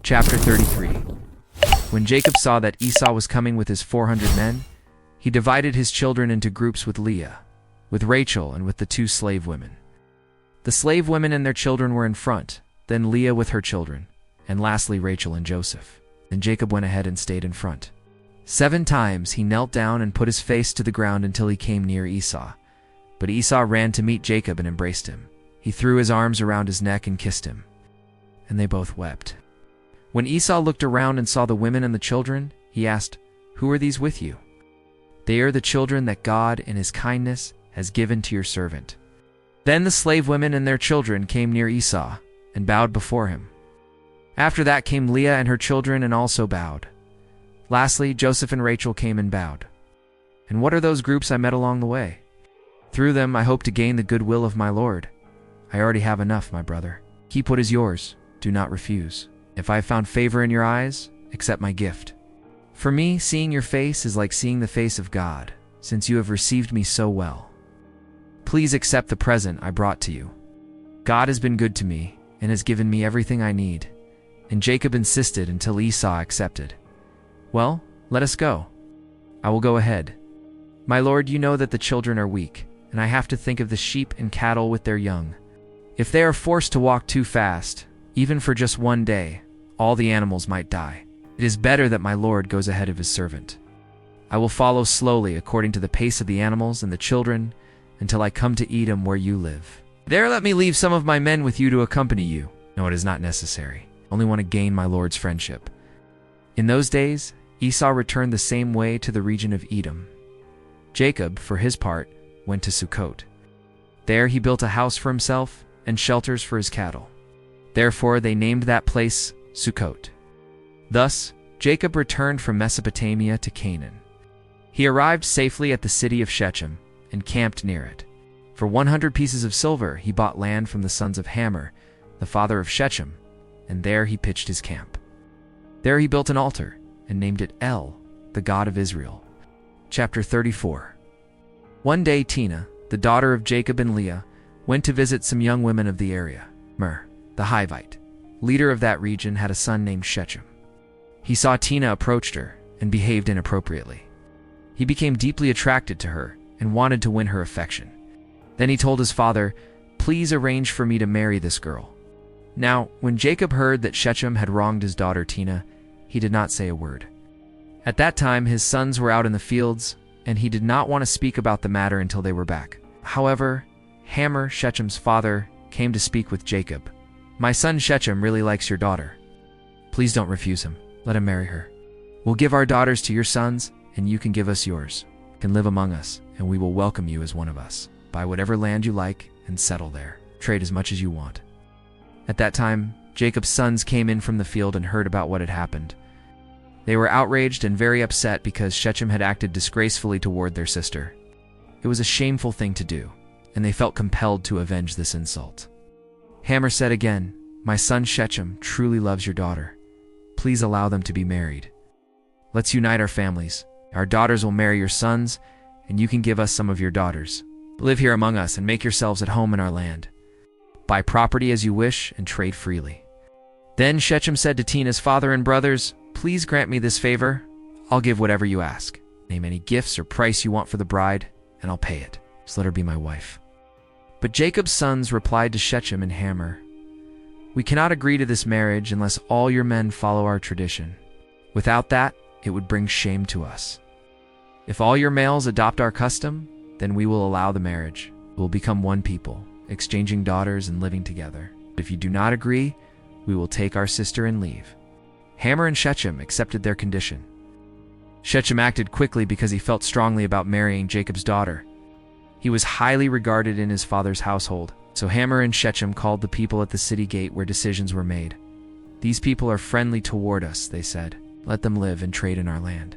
Chapter 33. When Jacob saw that Esau was coming with his 400 men, he divided his children into groups with Leah, with Rachel, and with the 2 slave women. The slave women and their children were in front, then Leah with her children, and lastly Rachel and Joseph. Then Jacob went ahead and stayed in front. 7 times he knelt down and put his face to the ground until he came near Esau. But Esau ran to meet Jacob and embraced him. He threw his arms around his neck and kissed him, and they both wept. When Esau looked around and saw the women and the children, he asked, "Who are these with you?" "They are the children that God, in his kindness, has given to your servant." Then the slave women and their children came near Esau and bowed before him. After that came Leah and her children and also bowed. Lastly, Joseph and Rachel came and bowed. And what are those groups I met along the way? Through them I hope to gain the goodwill of my Lord. I already have enough, my brother. Keep what is yours. Do not refuse. If I have found favor in your eyes, accept my gift. For me, seeing your face is like seeing the face of God, since you have received me so well. Please accept the present I brought to you. God has been good to me and has given me everything I need. And Jacob insisted until Esau accepted. Well, let us go. I will go ahead. My lord, you know that the children are weak, and I have to think of the sheep and cattle with their young. If they are forced to walk too fast, even for just one day, all the animals might die. It is better that my lord goes ahead of his servant. I will follow slowly according to the pace of the animals and the children until I come to Edom where you live. There let me leave some of my men with you to accompany you. No, it is not necessary. I only want to gain my lord's friendship. In those days, Esau returned the same way to the region of Edom. Jacob, for his part, went to Sukkot. There he built a house for himself and shelters for his cattle. Therefore they named that place Sukkot. Thus, Jacob returned from Mesopotamia to Canaan. He arrived safely at the city of Shechem and camped near it. For 100 pieces of silver he bought land from the sons of Hamor, the father of Shechem, and there he pitched his camp. There he built an altar and named it El, the God of Israel. Chapter 34. One day Tina, the daughter of Jacob and Leah, went to visit some young women of the area. Mer, the Hivite, leader of that region, had a son named Shechem. He saw Tina approached her and behaved inappropriately. He became deeply attracted to her and wanted to win her affection. Then he told his father, "Please arrange for me to marry this girl." Now, when Jacob heard that Shechem had wronged his daughter Tina, he did not say a word. At that time his sons were out in the fields, and he did not want to speak about the matter until they were back. However, Hamor, Shechem's father, came to speak with Jacob. "My son Shechem really likes your daughter. Please don't refuse him. Let him marry her. We'll give our daughters to your sons, and you can give us yours. You can live among us, and we will welcome you as one of us. Buy whatever land you like and settle there. Trade as much as you want." At that time, Jacob's sons came in from the field and heard about what had happened. They were outraged and very upset because Shechem had acted disgracefully toward their sister. It was a shameful thing to do, and they felt compelled to avenge this insult. Hamor said again, "My son Shechem truly loves your daughter. Please allow them to be married. Let's unite our families. Our daughters will marry your sons, and you can give us some of your daughters. Live here among us and make yourselves at home in our land. Buy property as you wish and trade freely." Then Shechem said to Tina's father and brothers, "Please grant me this favor. I'll give whatever you ask. Name any gifts or price you want for the bride, and I'll pay it. Just let her be my wife." But Jacob's sons replied to Shechem and Hamor, "We cannot agree to this marriage unless all your men follow our tradition. Without that, it would bring shame to us. If all your males adopt our custom, then we will allow the marriage. We will become one people, exchanging daughters and living together. But if you do not agree, we will take our sister and leave." Hamor and Shechem accepted their condition. Shechem acted quickly because he felt strongly about marrying Jacob's daughter. He was highly regarded in his father's household, so Hamor and Shechem called the people at the city gate where decisions were made. "These people are friendly toward us," they said. "Let them live and trade in our land.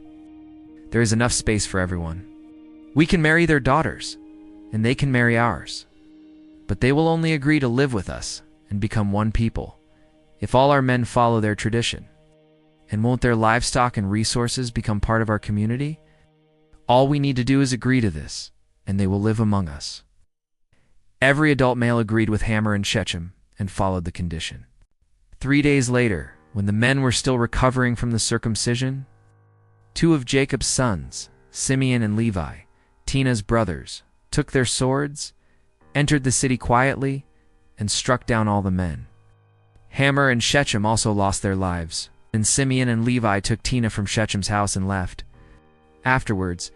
There is enough space for everyone. We can marry their daughters, and they can marry ours. But they will only agree to live with us and become one people if all our men follow their tradition. And won't their livestock and resources become part of our community? All we need to do is agree to this, and they will live among us." Every adult male agreed with Hamor and Shechem and followed the condition. 3 days later, when the men were still recovering from the circumcision, two of Jacob's sons, Simeon and Levi, Dinah's brothers, took their swords, entered the city quietly, and struck down all the men. Hamor and Shechem also lost their lives, and Simeon and Levi took Dinah from Shechem's house and left. Afterwards,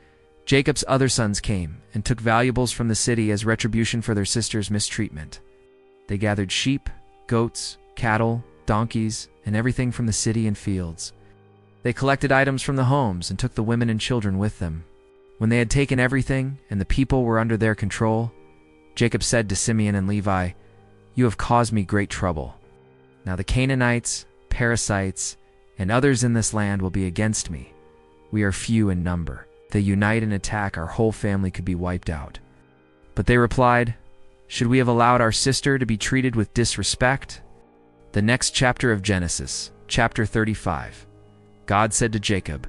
Jacob's other sons came and took valuables from the city as retribution for their sister's mistreatment. They gathered sheep, goats, cattle, donkeys, and everything from the city and fields. They collected items from the homes and took the women and children with them. When they had taken everything and the people were under their control, Jacob said to Simeon and Levi, "You have caused me great trouble. Now the Canaanites, Perizzites, and others in this land will be against me. We are few in number. If they unite and attack, our whole family could be wiped out." But they replied, "Should we have allowed our sister to be treated with disrespect?" The next chapter of Genesis, chapter 35. God said to Jacob,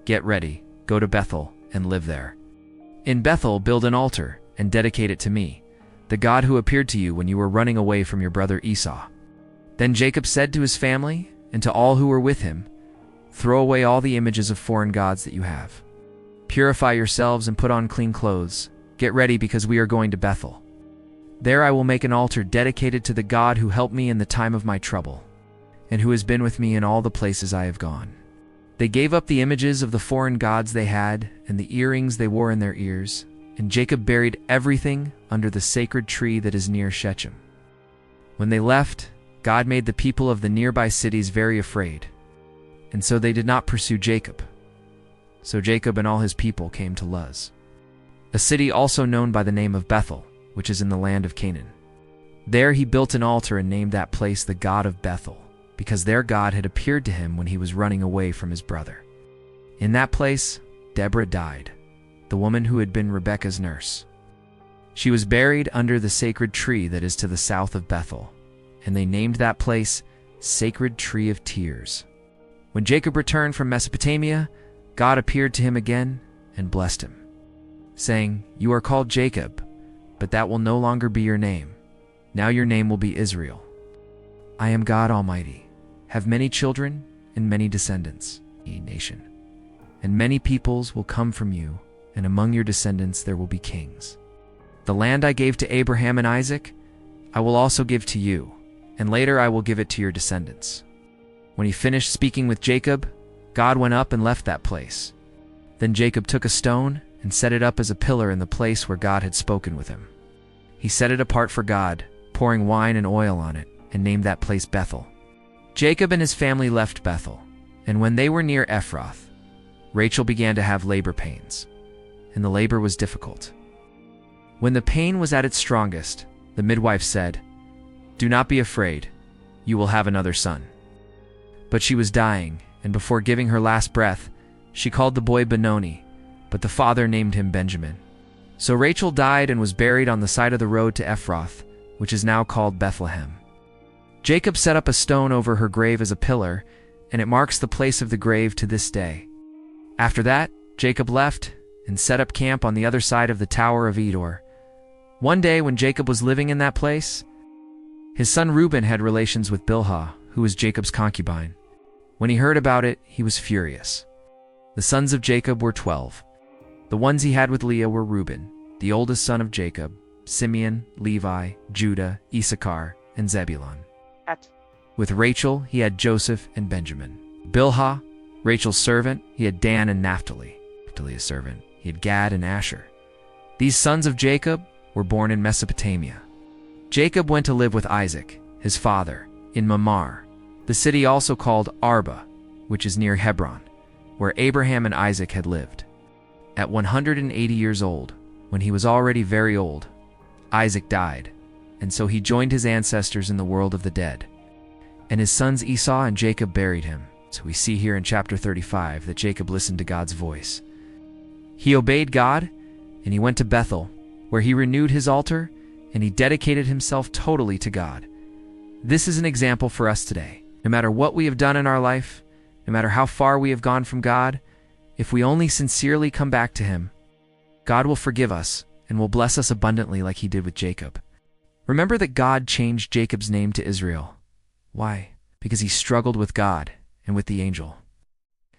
"Get ready, go to Bethel, and live there. In Bethel build an altar, and dedicate it to me, the God who appeared to you when you were running away from your brother Esau." Then Jacob said to his family, and to all who were with him, "Throw away all the images of foreign gods that you have. Purify yourselves and put on clean clothes. Get ready because we are going to Bethel. There I will make an altar dedicated to the God who helped me in the time of my trouble, and who has been with me in all the places I have gone." They gave up the images of the foreign gods they had and the earrings they wore in their ears, and Jacob buried everything under the sacred tree that is near Shechem. When they left, God made the people of the nearby cities very afraid, and so they did not pursue Jacob. So Jacob and all his people came to Luz, a city also known by the name of Bethel, which is in the land of Canaan. There he built an altar and named that place the God of Bethel, because their God had appeared to him when he was running away from his brother. In that place, Deborah died, the woman who had been Rebekah's nurse. She was buried under the sacred tree that is to the south of Bethel, and they named that place Sacred Tree of Tears. When Jacob returned from Mesopotamia, God appeared to him again and blessed him, saying, "You are called Jacob, but that will no longer be your name. Now your name will be Israel. I am God Almighty, have many children and many descendants, ye nation. And many peoples will come from you, and among your descendants there will be kings. The land I gave to Abraham and Isaac, I will also give to you, and later I will give it to your descendants." When he finished speaking with Jacob, God went up and left that place. Then Jacob took a stone and set it up as a pillar in the place where God had spoken with him. He set it apart for God, pouring wine and oil on it, and named that place Bethel. Jacob and his family left Bethel, and when they were near Ephrath, Rachel began to have labor pains, and the labor was difficult. When the pain was at its strongest, the midwife said, "Do not be afraid, you will have another son." But she was dying, and before giving her last breath, she called the boy Benoni, but the father named him Benjamin. So Rachel died and was buried on the side of the road to Ephrath, which is now called Bethlehem. Jacob set up a stone over her grave as a pillar, and it marks the place of the grave to this day. After that, Jacob left and set up camp on the other side of the Tower of Edor. One day when Jacob was living in that place, his son Reuben had relations with Bilhah, who was Jacob's concubine. When he heard about it, he was furious. The sons of Jacob were 12. The ones he had with Leah were Reuben, the oldest son of Jacob, Simeon, Levi, Judah, Issachar, and Zebulun. With Rachel, he had Joseph and Benjamin. Bilhah, Rachel's servant, he had Dan and Naphtali. Naphtali's servant, he had Gad and Asher. These sons of Jacob were born in Mesopotamia. Jacob went to live with Isaac, his father, in Mamre, the city also called Arba, which is near Hebron, where Abraham and Isaac had lived. At 180 years old, when he was already very old, Isaac died, and so he joined his ancestors in the world of the dead. And his sons Esau and Jacob buried him. So we see here in chapter 35 that Jacob listened to God's voice. He obeyed God, and he went to Bethel, where he renewed his altar, and he dedicated himself totally to God. This is an example for us today. No matter what we have done in our life, no matter how far we have gone from God, if we only sincerely come back to him, God will forgive us and will bless us abundantly like he did with Jacob. Remember that God changed Jacob's name to Israel. Why? because he struggled with God and with the angel.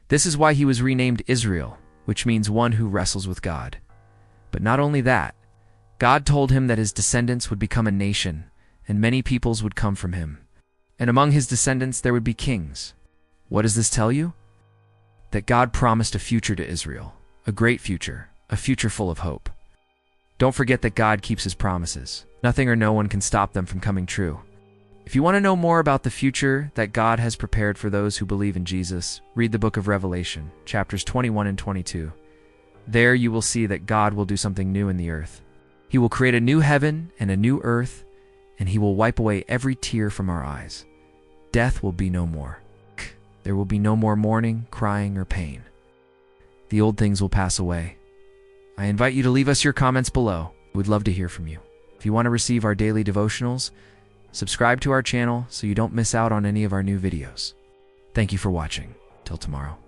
This is why he was renamed Israel, which means one who wrestles with God. But not only that, God told him that his descendants would become a nation, and many peoples would come from him. And among his descendants there would be kings. What does this tell you? That God promised a future to Israel, a great future, a future full of hope. Don't forget that God keeps his promises. Nothing or no one can stop them from coming true. If you want to know more about the future that God has prepared for those who believe in Jesus, read the book of Revelation, chapters 21 and 22. There you will see that God will do something new in the earth. He will create a new heaven and a new earth, and he will wipe away every tear from our eyes. Death will be no more. There will be no more mourning, crying, or pain. The old things will pass away. I invite you to leave us your comments below. We'd love to hear from you. If you want to receive our daily devotionals, subscribe to our channel so you don't miss out on any of our new videos. Thank you for watching. Till tomorrow.